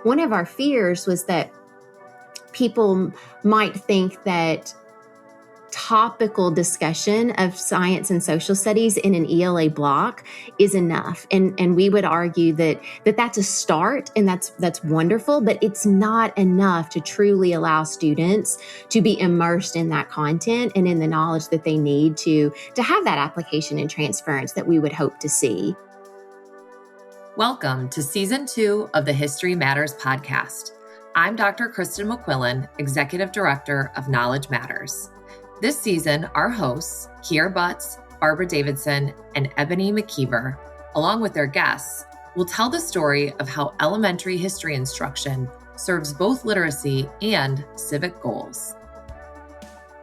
One of our fears was that people might think that topical discussion of science and social studies in an ELA block is enough. And we would argue that that's a start, and that's wonderful, but it's not enough to truly allow students to be immersed in that content and in the knowledge that they need to have that application and transference that we would hope to see. Welcome to Season 2 of the History Matters podcast. I'm Dr. Kristen McQuillan, Executive Director of Knowledge Matters. This season, our hosts, Kier Butts, Barbara Davidson, and Ebony McKeever, along with their guests, will tell the story of how elementary history instruction serves both literacy and civic goals.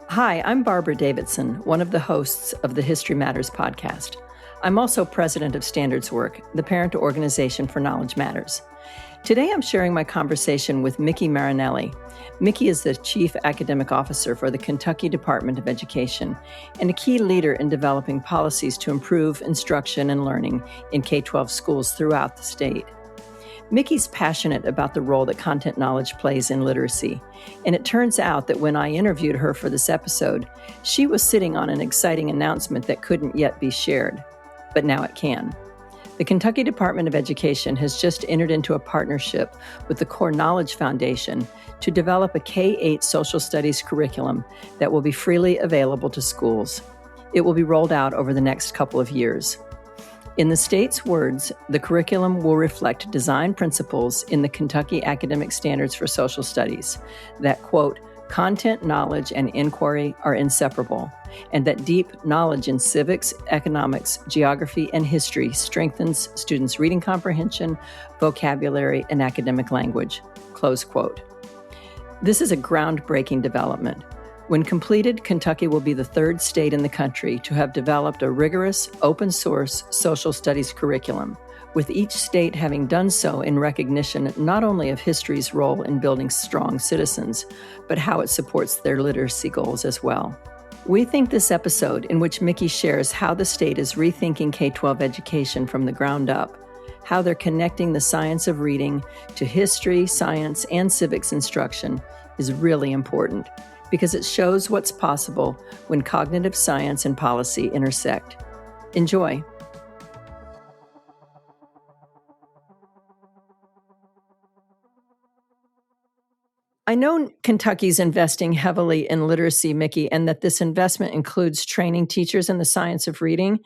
Hi, I'm Barbara Davidson, one of the hosts of the History Matters podcast. I'm also president of Standards Work, the parent organization for Knowledge Matters. Today, I'm sharing my conversation with Micki Marinelli. Micki is the Chief Academic Officer for the Kentucky Department of Education and a key leader in developing policies to improve instruction and learning in K-12 schools throughout the state. Micki's passionate about the role that content knowledge plays in literacy, and it turns out that when I interviewed her for this episode, she was sitting on an exciting announcement that couldn't yet be shared, but now it can. The Kentucky Department of Education has just entered into a partnership with the Core Knowledge Foundation to develop a K-8 social studies curriculum that will be freely available to schools. It will be rolled out over the next couple of years. In the state's words, the curriculum will reflect design principles in the Kentucky Academic Standards for Social Studies that, quote, content, knowledge, and inquiry are inseparable, and that deep knowledge in civics, economics, geography, and history strengthens students' reading comprehension, vocabulary, and academic language, close quote. This is a groundbreaking development. When completed, Kentucky will be the third state in the country to have developed a rigorous, open-source social studies curriculum, with each state having done so in recognition not only of history's role in building strong citizens, but how it supports their literacy goals as well. We think this episode, in which Micki shares how the state is rethinking K-12 education from the ground up, how they're connecting the science of reading to history, science, and civics instruction, is really important because it shows what's possible when cognitive science and policy intersect. Enjoy. I know Kentucky's investing heavily in literacy, Micki, and that this investment includes training teachers in the science of reading.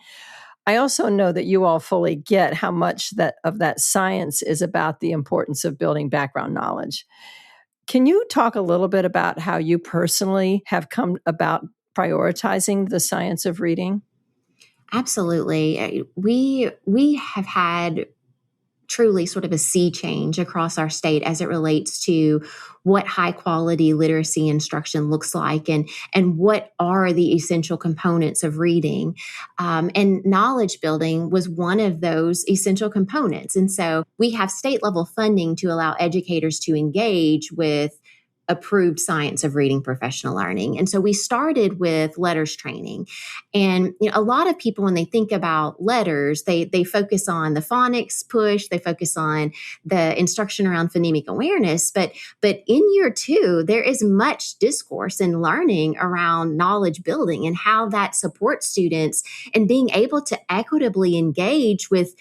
I also know that you all fully get how much of that science is about the importance of building background knowledge. Can you talk a little bit about how you personally have come about prioritizing the science of reading? Absolutely. We have had truly sort of a sea change across our state as it relates to what high quality literacy instruction looks like and what are the essential components of reading. And knowledge building was one of those essential components. And so we have state level funding to allow educators to engage with approved science of reading professional learning. And so we started with letters training. And a lot of people, when they think about letters, they focus on the phonics push, they focus on the instruction around phonemic awareness. But in year 2, there is much discourse and learning around knowledge building and how that supports students and being able to equitably engage with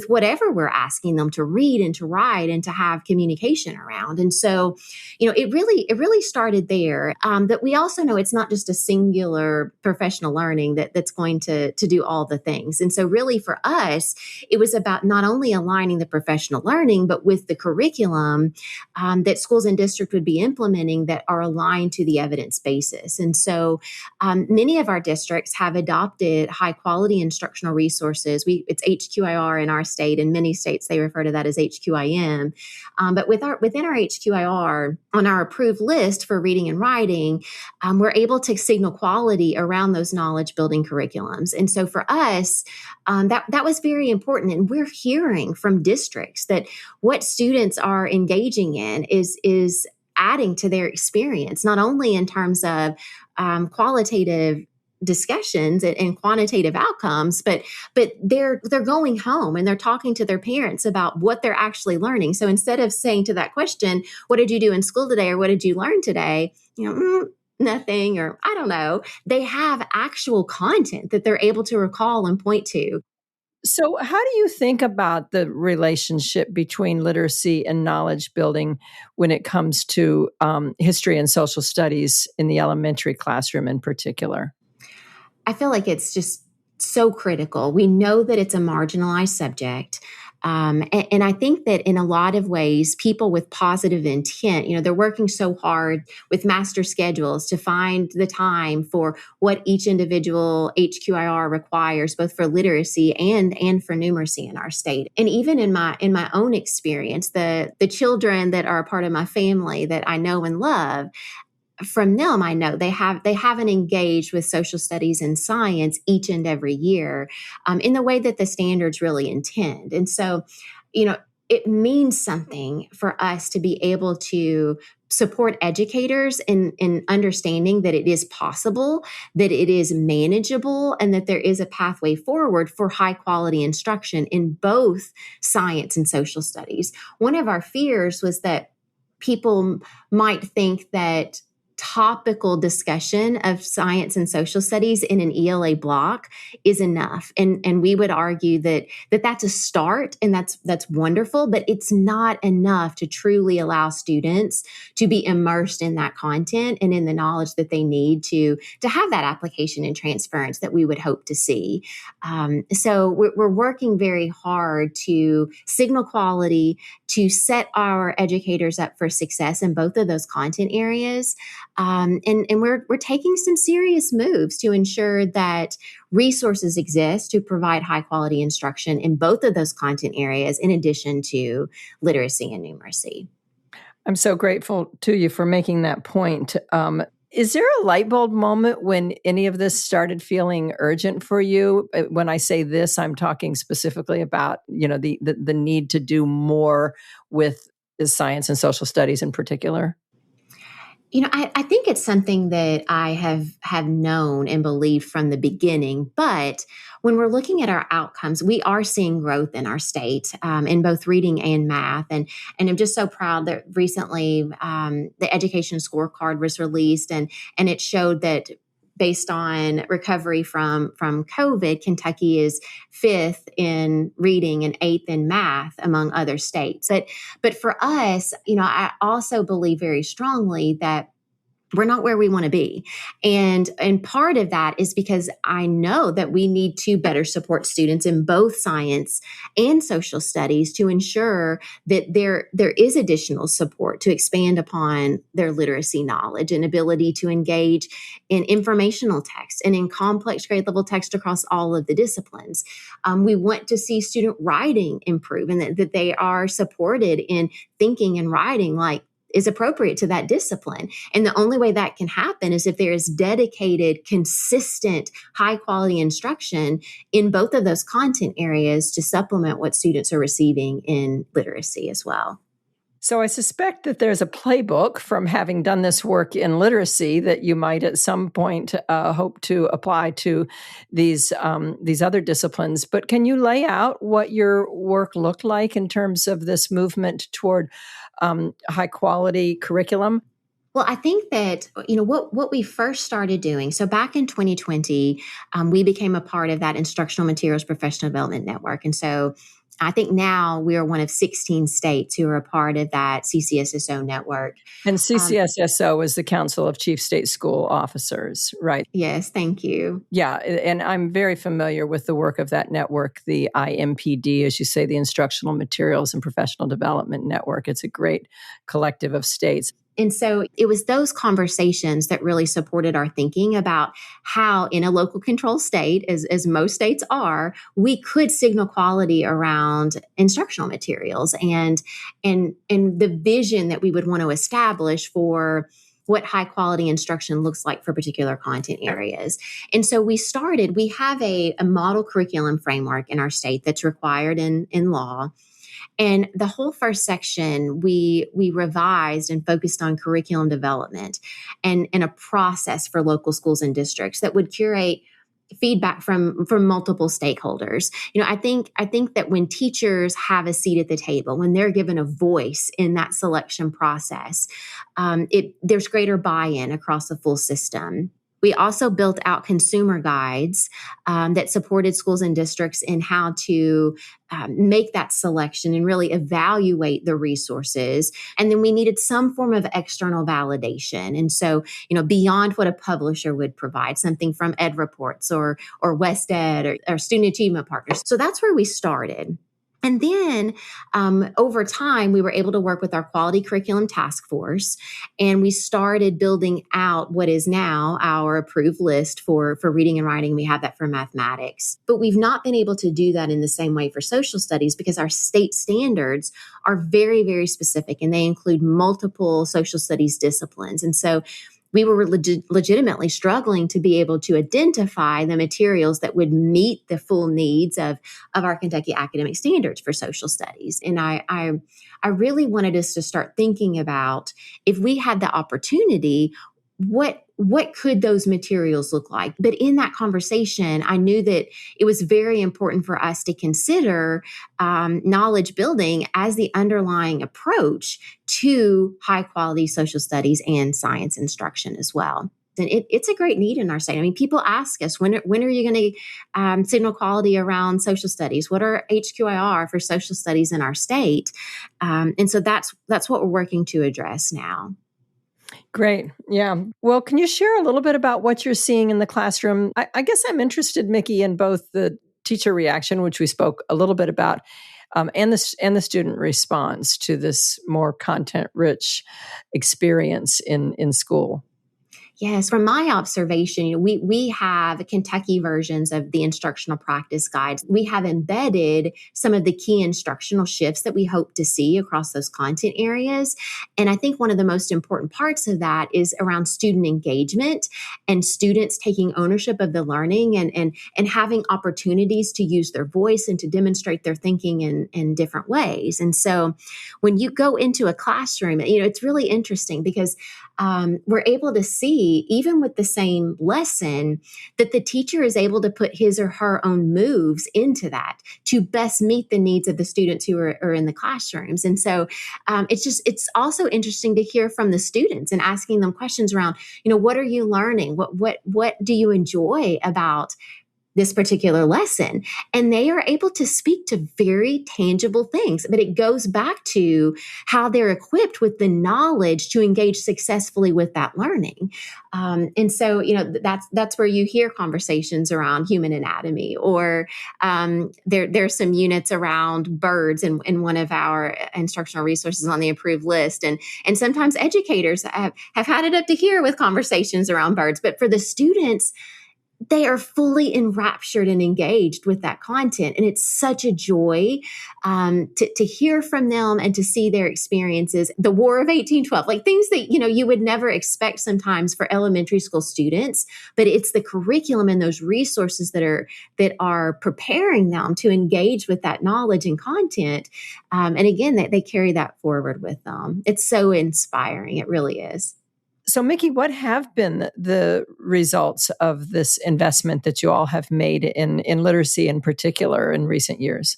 whatever we're asking them to read and to write and to have communication around. And so, it really started there. But we also know it's not just a singular professional learning that's going to do all the things. And so really for us, it was about not only aligning the professional learning, but with the curriculum that schools and districts would be implementing that are aligned to the evidence basis. And so many of our districts have adopted high quality instructional resources. It's HQIR in our state. In many states, they refer to that as HQIM. But within our HQIR, on our approved list for reading and writing, we're able to signal quality around those knowledge building curriculums. And so for us, that was very important. And we're hearing from districts that what students are engaging in is adding to their experience, not only in terms of qualitative discussions and quantitative outcomes, but they're going home and they're talking to their parents about what they're actually learning. So instead of saying to that question, what did you do in school today, or what did you learn today, nothing, or I don't know, they have actual content that they're able to recall and point to. So, how do you think about the relationship between literacy and knowledge building when it comes to history and social studies in the elementary classroom in particular? I feel like it's just so critical. We know that it's a marginalized subject. And I think that in a lot of ways, people with positive intent, they're working so hard with master schedules to find the time for what each individual HQIR requires, both for literacy and for numeracy in our state. And even in my own experience, the children that are a part of my family that I know and love, from them, I know they haven't engaged with social studies and science each and every year in the way that the standards really intend. And so, it means something for us to be able to support educators in understanding that it is possible, that it is manageable, and that there is a pathway forward for high quality instruction in both science and social studies. One of our fears was that people might think that topical discussion of science and social studies in an ELA block is enough. And we would argue that that's a start, and that's wonderful, but it's not enough to truly allow students to be immersed in that content and in the knowledge that they need to have that application and transference that we would hope to see. So we're working very hard to signal quality, to set our educators up for success in both of those content areas. And we're taking some serious moves to ensure that resources exist to provide high quality instruction in both of those content areas, in addition to literacy and numeracy. I'm so grateful to you for making that point. Is there a light bulb moment when any of this started feeling urgent for you? When I say this, I'm talking specifically about, the need to do more with science and social studies in particular. I think it's something that I have known and believed from the beginning. But when we're looking at our outcomes, we are seeing growth in our state in both reading and math. And I'm just so proud that recently the education scorecard was released, and it showed that based on recovery from COVID, Kentucky is 5th in reading and 8th in math among other states. But for us, I also believe very strongly that we're not where we want to be. And part of that is because I know that we need to better support students in both science and social studies to ensure that there is additional support to expand upon their literacy knowledge and ability to engage in informational text and in complex grade level text across all of the disciplines. We want to see student writing improve, and that they are supported in thinking and writing like is appropriate to that discipline. And the only way that can happen is if there is dedicated, consistent, high quality instruction in both of those content areas to supplement what students are receiving in literacy as well. So I suspect that there's a playbook from having done this work in literacy that you might at some point hope to apply to these other disciplines. But can you lay out what your work looked like in terms of this movement toward high quality curriculum? Well, I think that, what we first started doing, so back in 2020, we became a part of that Instructional Materials Professional Development Network. And so I think now we are one of 16 states who are a part of that CCSSO network. And CCSSO is the Council of Chief State School Officers, right? Yes, thank you. Yeah, and I'm very familiar with the work of that network, the IMPD, as you say, the Instructional Materials and Professional Development Network. It's a great collective of states. And so it was those conversations that really supported our thinking about how in a local control state, as most states are, we could signal quality around instructional materials and the vision that we would want to establish for what high quality instruction looks like for particular content areas. And so we have a model curriculum framework in our state that's required in law. And the whole first section, we revised and focused on curriculum development and a process for local schools and districts that would curate feedback from multiple stakeholders. I think that when teachers have a seat at the table, when they're given a voice in that selection process, there's greater buy-in across the full system. We also built out consumer guides that supported schools and districts in how to make that selection and really evaluate the resources. And then we needed some form of external validation. And so, beyond what a publisher would provide, something from Ed Reports or West Ed or Student Achievement Partners. So that's where we started. And then over time, we were able to work with our quality curriculum task force, and we started building out what is now our approved list for reading and writing. We have that for mathematics, but we've not been able to do that in the same way for social studies because our state standards are very, very specific, and they include multiple social studies disciplines. And so we were legitimately struggling to be able to identify the materials that would meet the full needs of our Kentucky academic standards for social studies. And I really wanted us to start thinking about, if we had the opportunity, what could those materials look like? But in that conversation, I knew that it was very important for us to consider knowledge building as the underlying approach to high quality social studies and science instruction as well. And it's a great need in our state. I mean, people ask us, when are you going to signal quality around social studies? What are HQIR for social studies in our state? And so that's what we're working to address now. Great. Yeah. Well, can you share a little bit about what you're seeing in the classroom? I guess I'm interested, Micki, in both the teacher reaction, which we spoke a little bit about, and the student response to this more content-rich experience in school. Yes, from my observation, we have Kentucky versions of the instructional practice guides. We have embedded some of the key instructional shifts that we hope to see across those content areas. And I think one of the most important parts of that is around student engagement and students taking ownership of the learning and having opportunities to use their voice and to demonstrate their thinking in different ways. And so when you go into a classroom, it's really interesting because we're able to see, even with the same lesson, that the teacher is able to put his or her own moves into that to best meet the needs of the students who are in the classrooms. And so it's also interesting to hear from the students and asking them questions around, what are you learning? What do you enjoy about this particular lesson? And they are able to speak to very tangible things, but it goes back to how they're equipped with the knowledge to engage successfully with that learning. And so, that's where you hear conversations around human anatomy, or there's some units around birds in one of our instructional resources on the approved list. And sometimes educators have had it up to here with conversations around birds, but for the students, they are fully enraptured and engaged with that content. And it's such a joy to hear from them and to see their experiences. The War of 1812, like things that, you would never expect sometimes for elementary school students, but it's the curriculum and those resources that are preparing them to engage with that knowledge and content. And again, they carry that forward with them. It's so inspiring. It really is. So, Micki, what have been the results of this investment that you all have made in literacy in particular in recent years?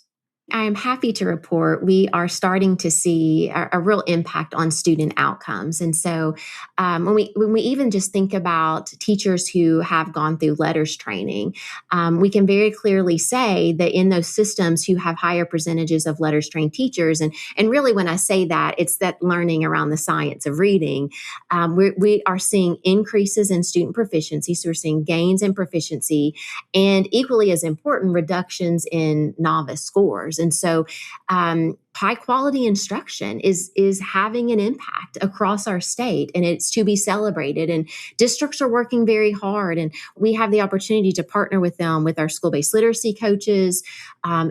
I am happy to report we are starting to see a real impact on student outcomes. And so when we even just think about teachers who have gone through letters training, we can very clearly say that in those systems who have higher percentages of letters trained teachers, and really when I say that, it's that learning around the science of reading, we are seeing increases in student proficiency. So we're seeing gains in proficiency and, equally as important, reductions in novice scores. And so high quality instruction is having an impact across our state, and it's to be celebrated. And districts are working very hard, and we have the opportunity to partner with them with our school-based literacy coaches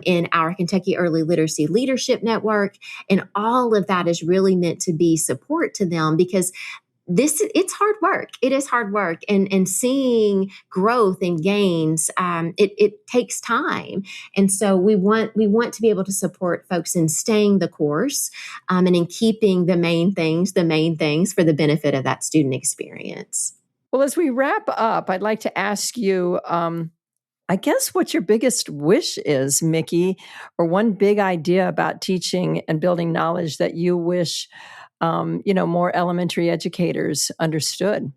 in our Kentucky Early Literacy Leadership Network. And all of that is really meant to be support to them, because it's hard work. It is hard work, and seeing growth and gains, it takes time. And so we want to be able to support folks in staying the course, and in keeping the main things for the benefit of that student experience. Well, as we wrap up, I'd like to ask you, I guess, what your biggest wish is, Micki, or one big idea about teaching and building knowledge that you wish, more elementary educators understood.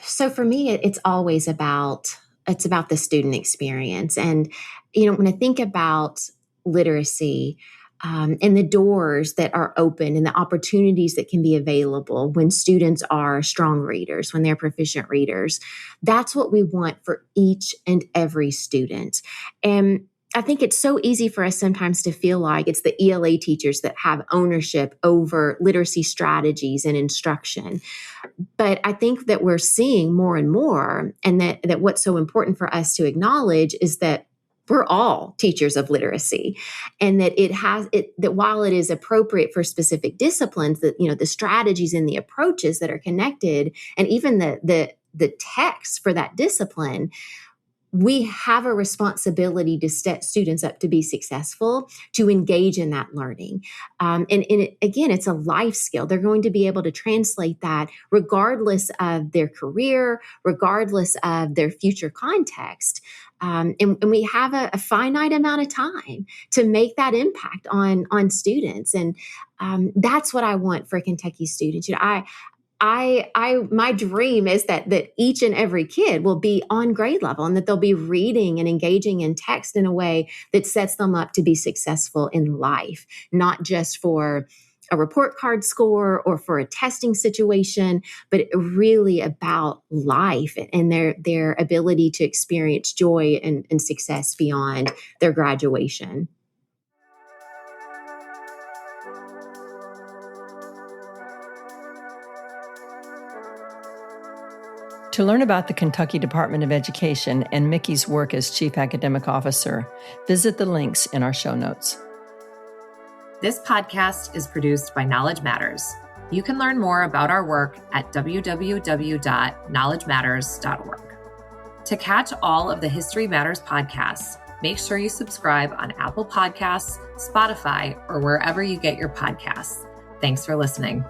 So for me, it's always about the student experience. And, when I think about literacy, and the doors that are open and the opportunities that can be available when students are strong readers, when they're proficient readers, that's what we want for each and every student. And I think it's so easy for us sometimes to feel like it's the ELA teachers that have ownership over literacy strategies and instruction. But I think that we're seeing more and more, and that what's so important for us to acknowledge is that we're all teachers of literacy, and that that while it is appropriate for specific disciplines, that, the strategies and the approaches that are connected, and even the text for that discipline, we have a responsibility to set students up to be successful, to engage in that learning. Again, it's a life skill. They're going to be able to translate that regardless of their career, regardless of their future context. And we have a finite amount of time to make that impact on students. And that's what I want for Kentucky students. My dream is that each and every kid will be on grade level, and that they'll be reading and engaging in text in a way that sets them up to be successful in life, not just for a report card score or for a testing situation, but really about life and their ability to experience joy and success beyond their graduation. To learn about the Kentucky Department of Education and Micki's work as Chief Academic Officer, visit the links in our show notes. This podcast is produced by Knowledge Matters. You can learn more about our work at www.knowledgematters.org. To catch all of the History Matters podcasts, make sure you subscribe on Apple Podcasts, Spotify, or wherever you get your podcasts. Thanks for listening.